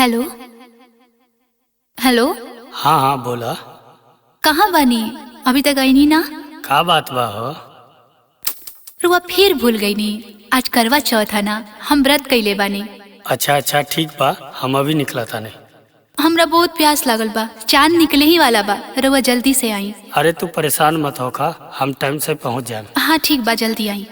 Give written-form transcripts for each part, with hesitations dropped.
Hello. Hello. हाँ हाँ बोला। कहाँ बानी? अभी तक आई नहीं ना? का बात बा हो? रुआ फिर भूल गई नी। आज करवा चौथ है ना, हम व्रत कैले बानी। अच्छा अच्छा ठीक बा, हम अभी निकला था नहीं। हमरा बहुत प्यास लागल बा, चांद निकले ही वाला बा। रुआ जल्दी से आई। अरे तू परेशान मत हो का, हम टाइम से पहुँच जाए। हाँ ठीक बा, जल्दी आई।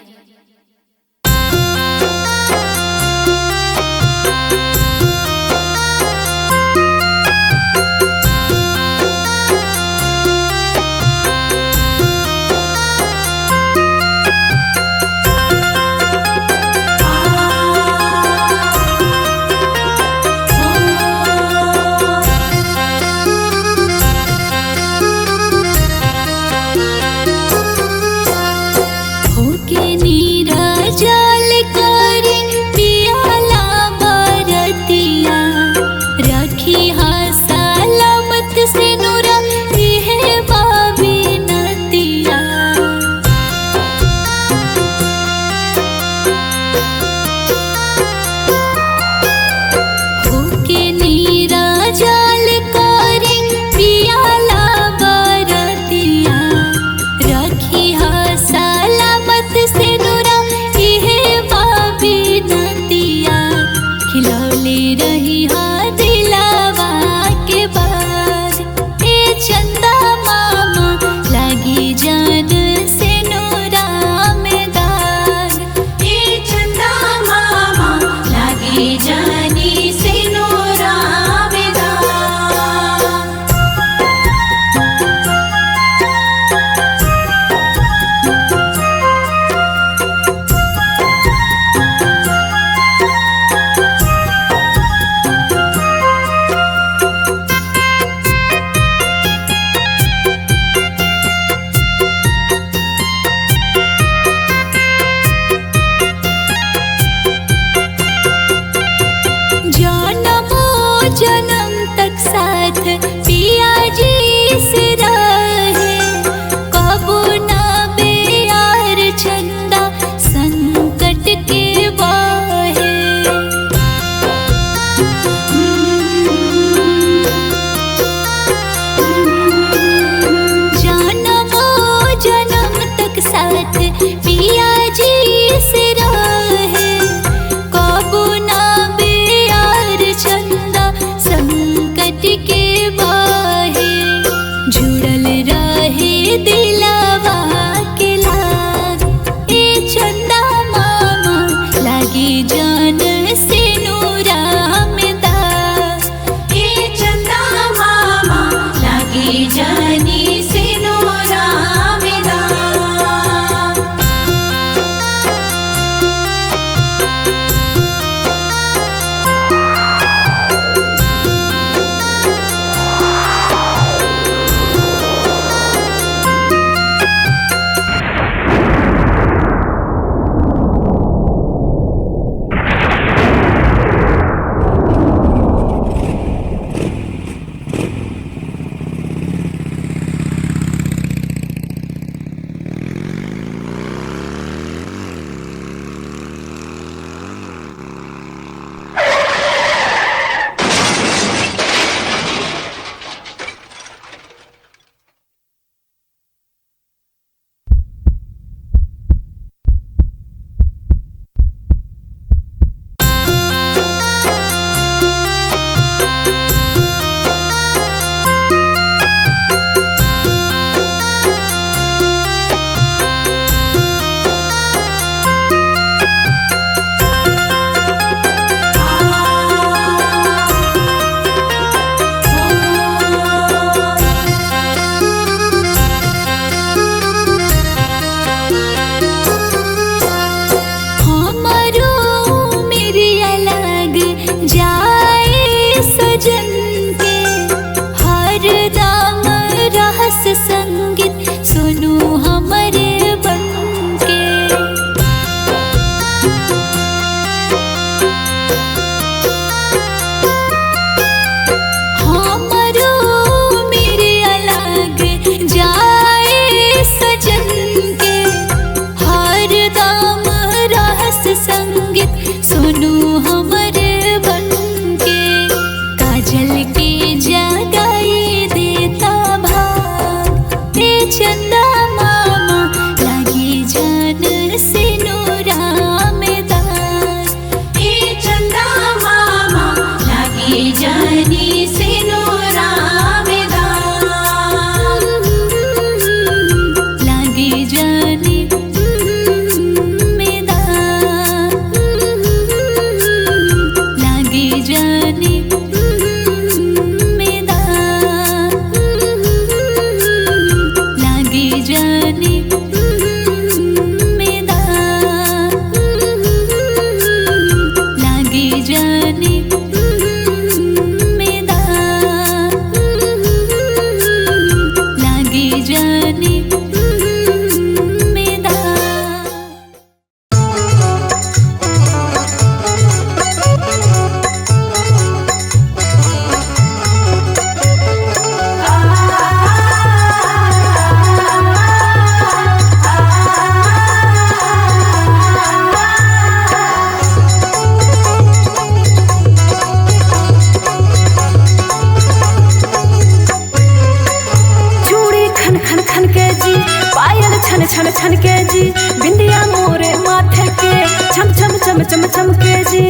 जी, बिंदिया मोरे माथे के छम छम छम छम छम के जी।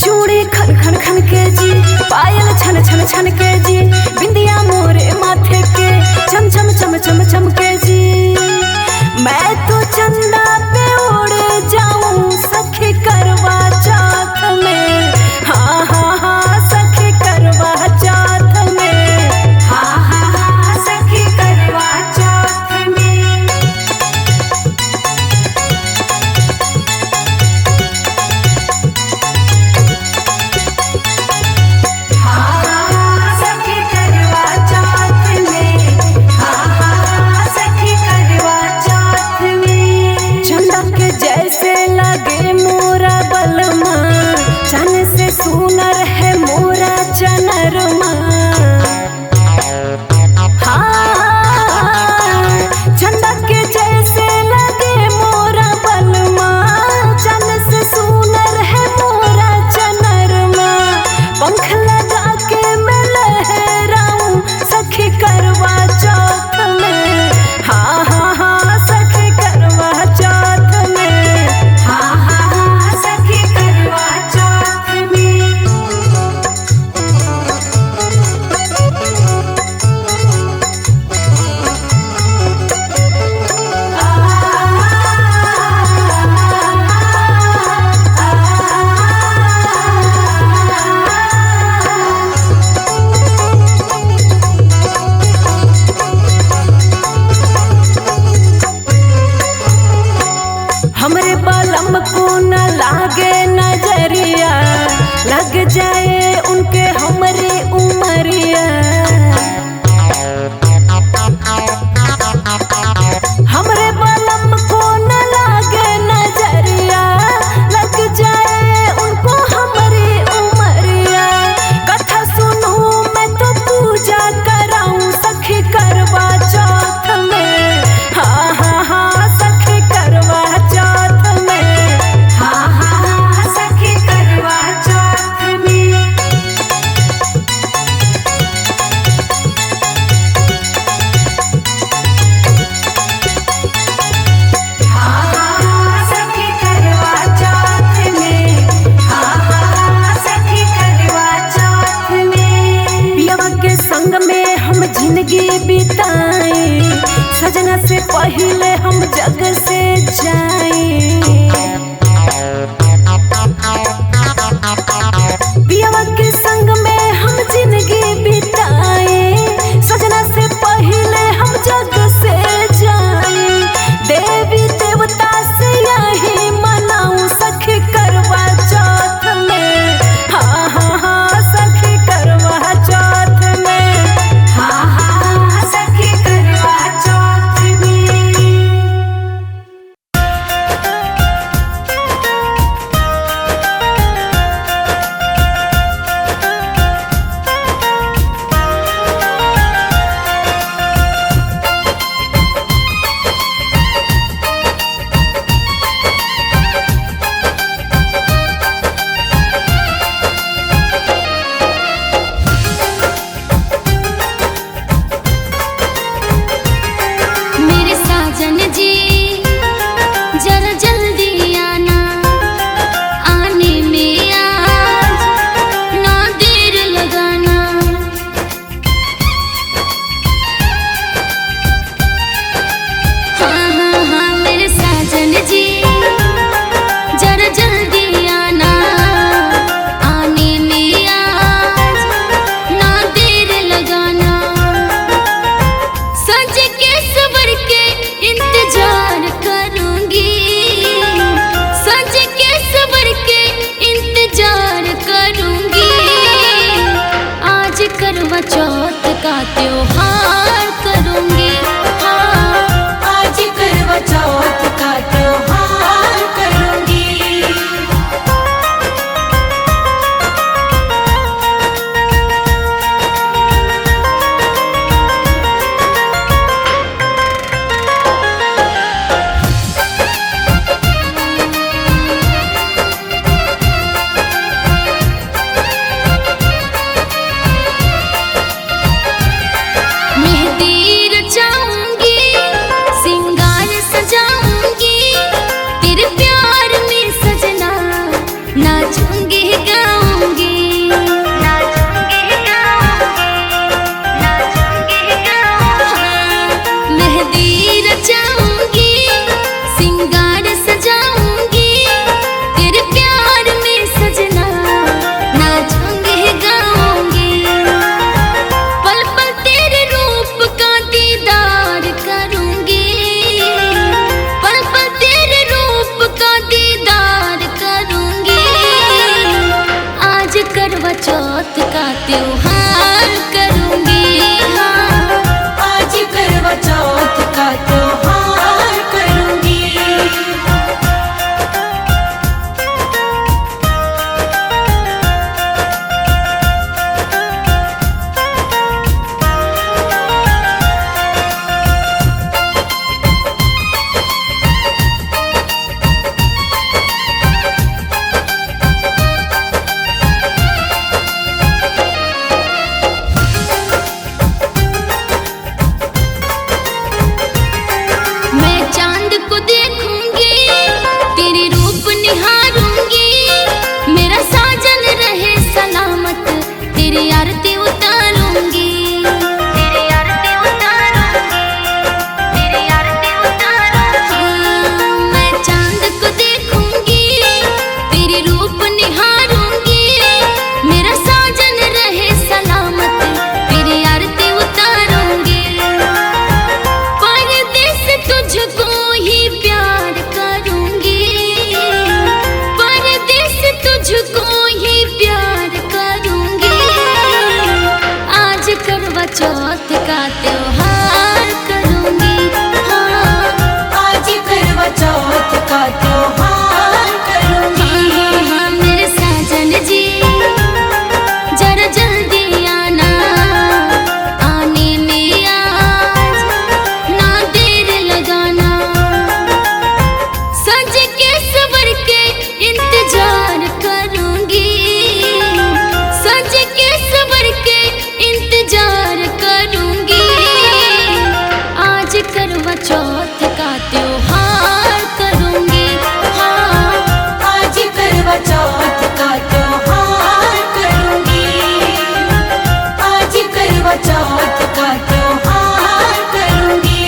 चूड़ी खन खन खन के जी, पायल छन छन छन के जी, बिंदिया मोरे माथे के छम छम छम छम छम के जी। मैं तो चंदा पे उड़ जाऊं सखी करवा चौथ में, हाँ हाँ हाँ सखी करवा चौथ में, हाँ हाँ हाँ सखी करवा चौथ में। हाँ हाँ सखी करवा चौथ में, हाँ हाँ हाँ सखी करवा चौथ में। चंदा के जैसे लगे मोरा बलमा, चन से सुनर है मोरा चनरमा। हाँ चंदा के जैसे लगे मोरा बलमा, चन से सुनर है मोरा चनरमा। पंख लगा के मैं लहराऊं सखी करवा चौथ में, हाँ हाँ हाँ सखी करवा चौथ में, हाँ हाँ हाँ सखी करवा चौथ में। हमरे बालम को न लागे नजरिया, लग जाए उनके हमरे उमरिया। हमरे बालम को न लागे नजरिया, लग जाए उनको हमरे उमरिया। कथा सुनूं मैं तो पूजा कराऊं सखी करवा चौथ में, हाँ हाँ हाँ सखी करवा चौथ में, हाँ हाँ हाँ सखी करवा चौथ में। हाँ हाँ हाँ सखी करवा चौथ में, हाँ हाँ हाँ सखी करवा चौथ में। पियवा के संग में हम जिंदगी बिताए, सजना से पहले हम जग से जाए। पियवा के संग में हम जिंदगी बिताए, सजना से पहले हम जग से जाए। देवी देवता से यही मनाऊं सखी करवा चौथ में, हाँ हाँ हाँ सखी करवा चौथ में, हाँ हाँ हाँ सखी करवा चौथ में। करवा चौथ का त्योहार करूंगी। हाँ, आज करवा चौथ का त्योहार करूंगी, आज करवा चौथ का त्योहार करूंगी।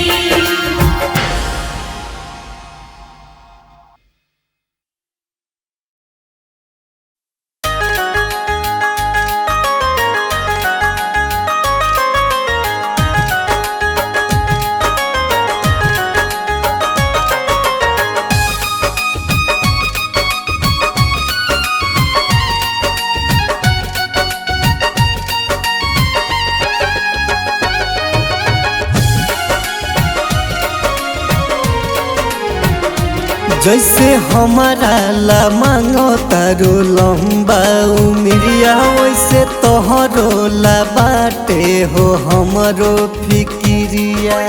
जैसे हमारा ला मांगो तारो लंबा उमरिया, वैसे तोहरो ला बाटे हो हमरो फिक्रिया।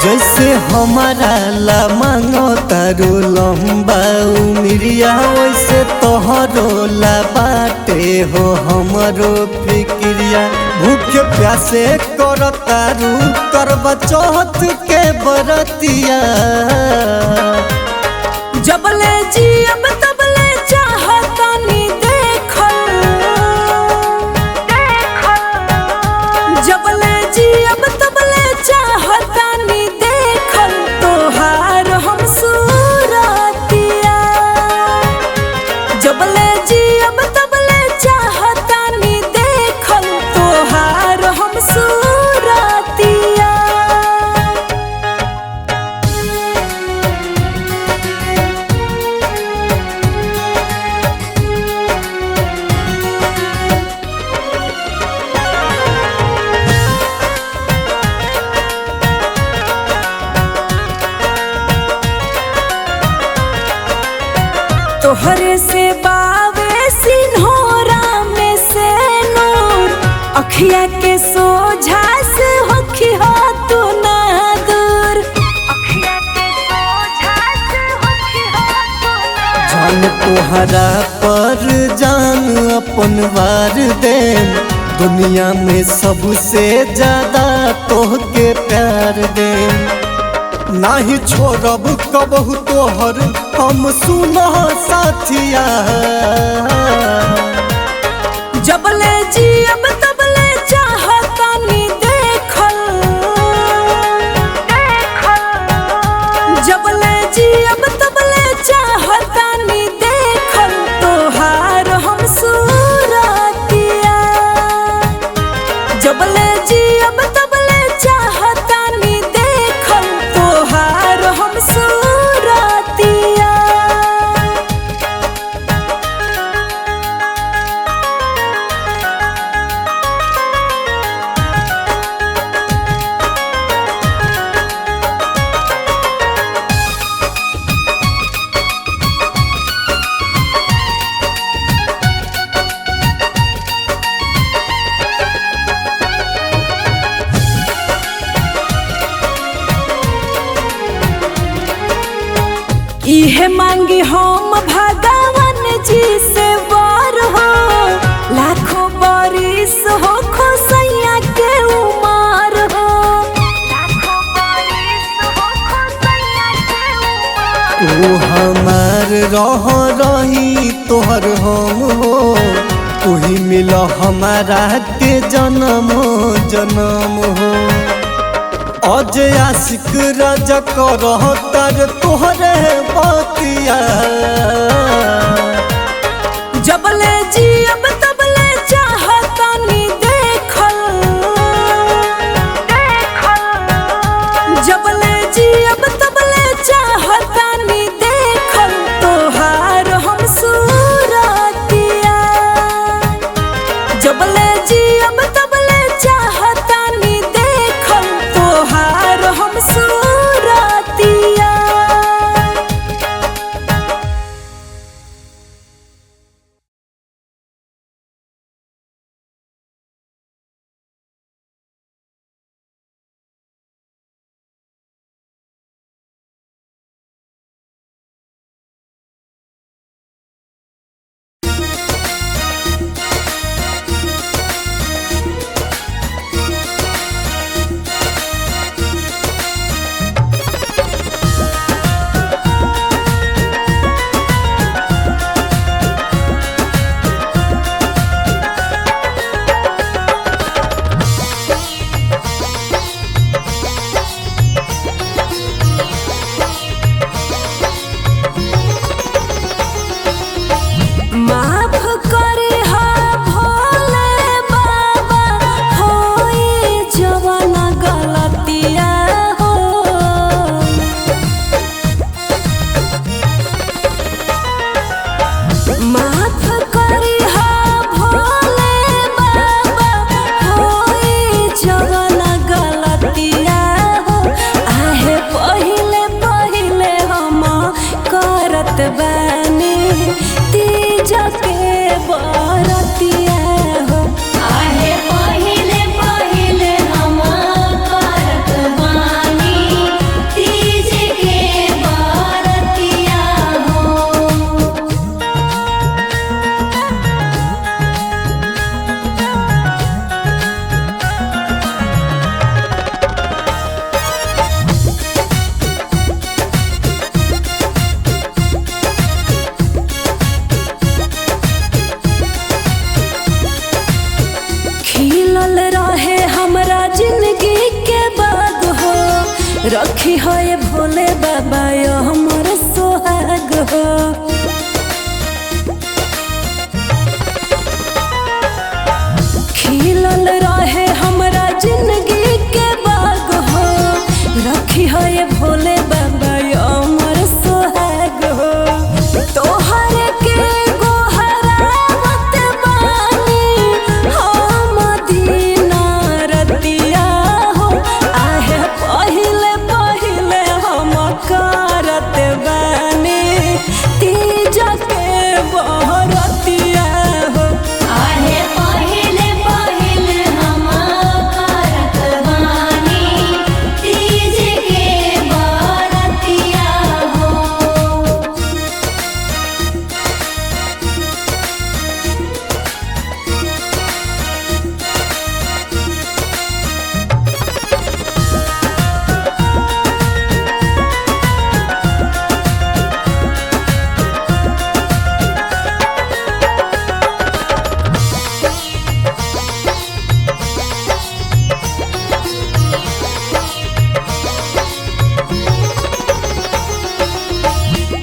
जैसे हमारा ला मांगो तारो लंबा उमरिया, वैसे तोहरो ला बाटे हो हमरो फिक्रिया। भूखे प्यासे करतारू करवा चौथ के बरतिया, जबले जी अब तबले चाहतानी देखल, जबले जी अब तबले चाहतानी देखल तोहार हम सूरतिया। जबले जी अब तबले चाहतानी देखल तोहार हम सूरतिया। तोहरे से बावे सिन्होरा में से नूर, अखिया के सोझा से होखी हो तू ना दूर, अखिया के सोझा से होखी हो तू ना। जान तोहरा पर जान अपन वार दे, दुनिया में सबसे ज्यादा तोहके प्यार दे। नाही छोड़ब कबहू तोहर हम सुना साथिया, जबले जी अब तबले चाहतानी देखल, जबले जी अब तबले चाहतानी देखल तोहार हम सूरतिया। जबले जी अब तबले चाहतानी देखल तोहार हम सूरतिया। इहे मांगी हम भगवान जी से वर हो, लाखों बरिस हो खोसैया के उमर हो, लाखों बरिस हो खोसैया के उमर। तू हमार रह रही तोहर हम हो, तू ही मिल हमारा के जन्म जन्म हो। अज आशिक राजा करह तार तोहरे बतिया, जबले जी अब तबले चाहतानी देखल, जबले जी अब तबले चाहतानी देखल तोहार हम सूरतिया। जबले जी अब तबले चाहतानी देखल तोहार हम सूरतिया। रखी हो ये भोले बाबा यो हमर सोहाग हो। खिलल रहे हमरा जिंदगी के बाग हो। रखी हो ये भोले बाबा यो हमर सोहाग हो। तोहर के गोहरावत बानी हम दीना रतिया हो। आहे पहिले पहिले हम करत बानी तीज के बहरतिया हो। आहे पहिले पहिले हम करत बानी तीज के बरतिया हो।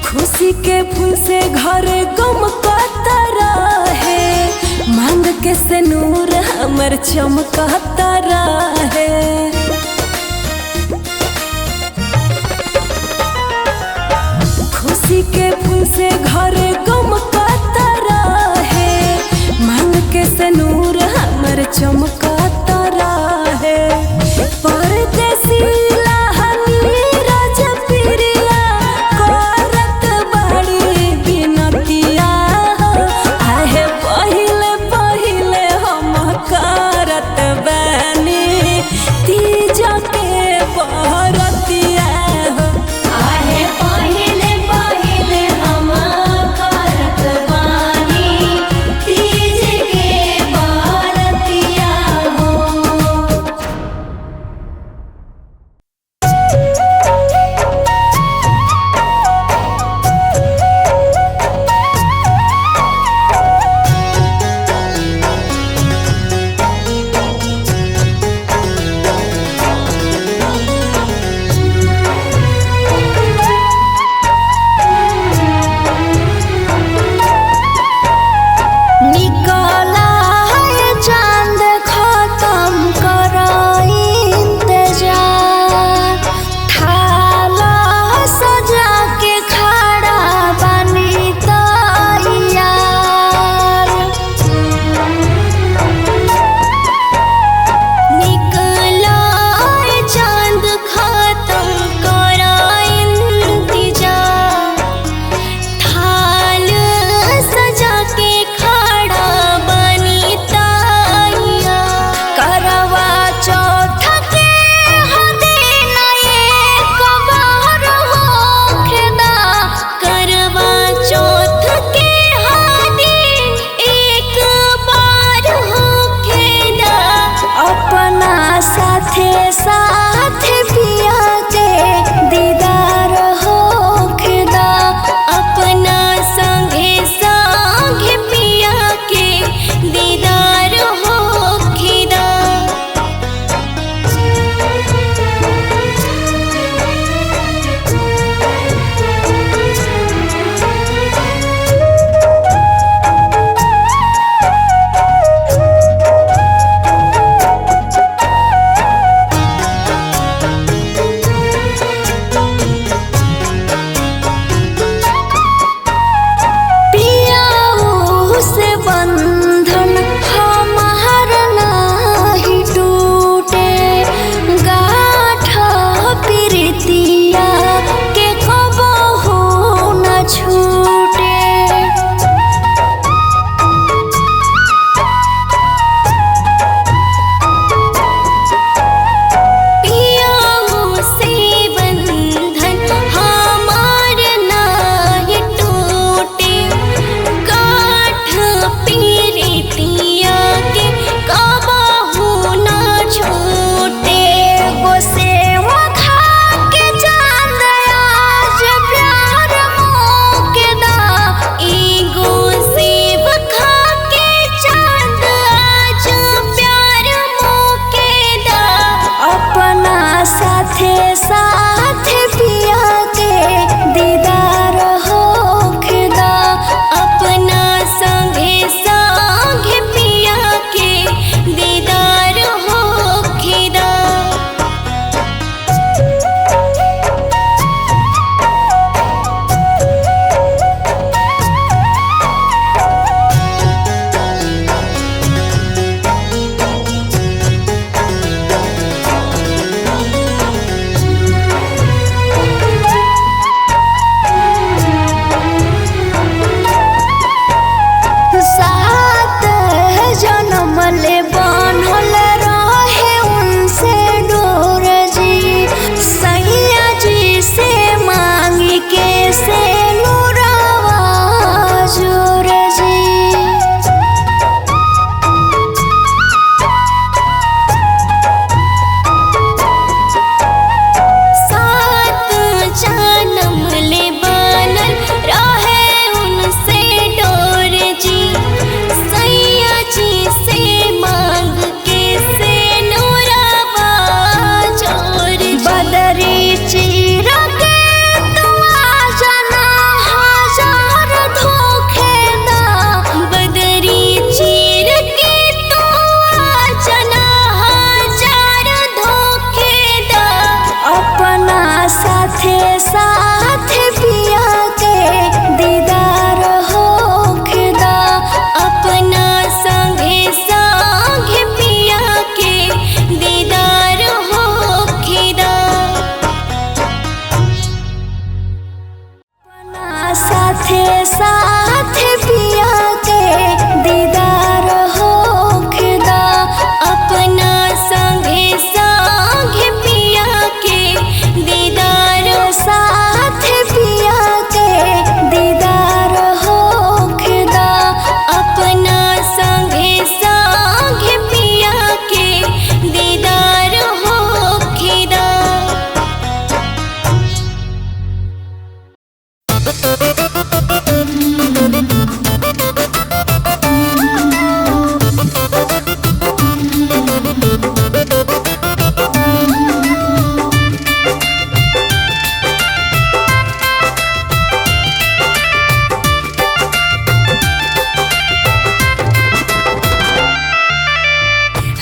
खुशी के फूल से घर गम करता रहे। मांग के से नूर हमर चमकता रहे। खुशी के फूल से घर गम करता रहे। मांग के से नूर हमर चमकता रहे। परदेसी लहनी राजपिरिया करत बड़ी बिनतिया हो। आहे पहिले पहिले हम करत बानी तीज के बहरतिया हो। आहे पहिले पहिले हम करत बानी तीज के बरतिया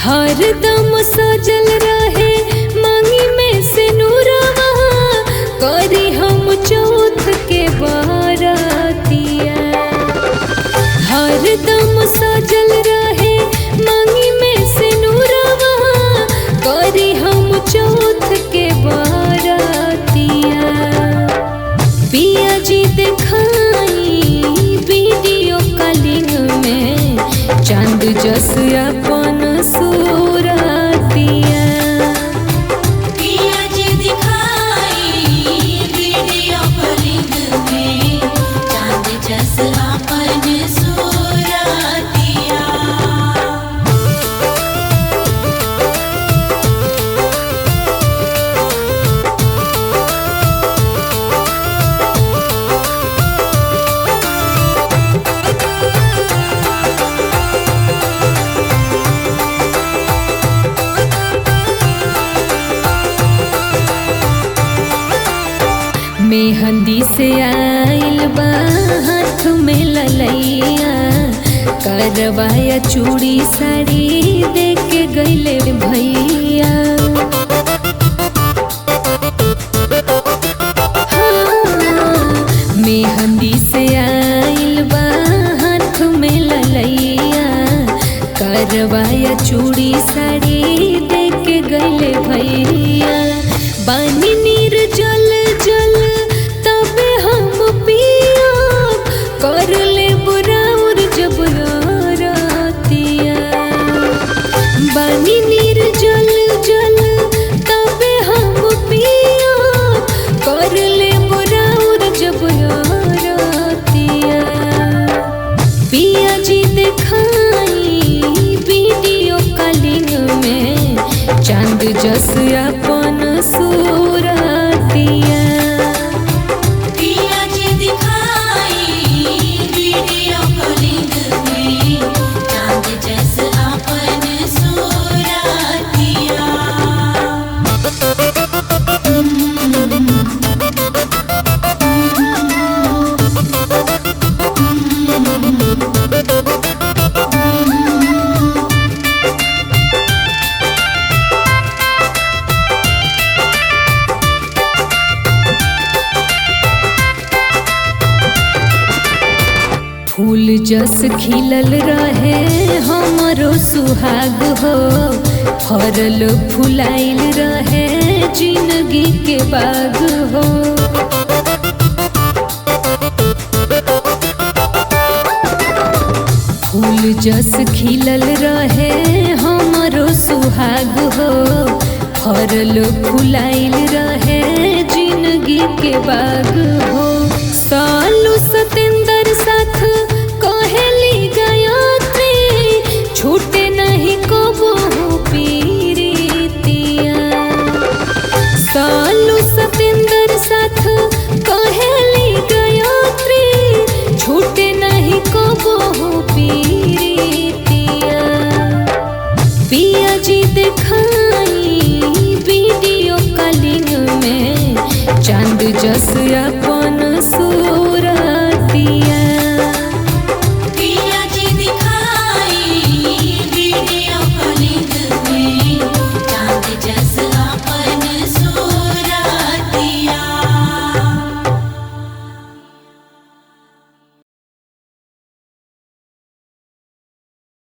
हरदम सजल रहे मांगी में से नूरवा, करी हम चौथ के बारातिया। हरदम सजल रहे मांगी में से नूरवा, करी हम चौथ के बारातिया। पिया जी दिखाई वीडियो कॉलिंग में चांद जस अपन सूरतिया। पिया जी दिखाई वीडियो कॉलिंग में चांद जस अपन सूरतिया। मेहंदी से आइल बा हाथ में ललैया, करवाया चूड़ी साड़ी दे के गईले भैया। हाँ, मेहंदी से आइल बा हाथ में ललैया, करवाया चूड़ी साड़ी दे के गईले भैया। बानी नीर जल जल तबे हम पिया, कर ले बुराउर जब रातिया। बानी नीर जल जल तबे हम पिया, कर ले बुराउर जब रातिया। पिया जी दिखाई वीडियो कॉलिंग में चांद जस अपन सूरतिया। पिया जी दिखाई वीडियो कॉलिंग में चांद जस अपन सूरतिया। फूल जस खिलल रहे हमरो सुहाग हो, फरल फुलाइल रहे जिंदगी के बाग हो। फूल जस खिलल रहे हमरो सुहाग हो, फरल फुलाइल रहे जिंदगी के बाग हो। सालू सतेंद्र साथ कहेली गायत्री, छूटे नहीं कबो पीरितिया। सालू सतेंद्र साथ कहेली गायत्री, छूटे नहीं कबो पीरितिया। पिया जी दिखाई वीडियो कॉलिंग में चांद जस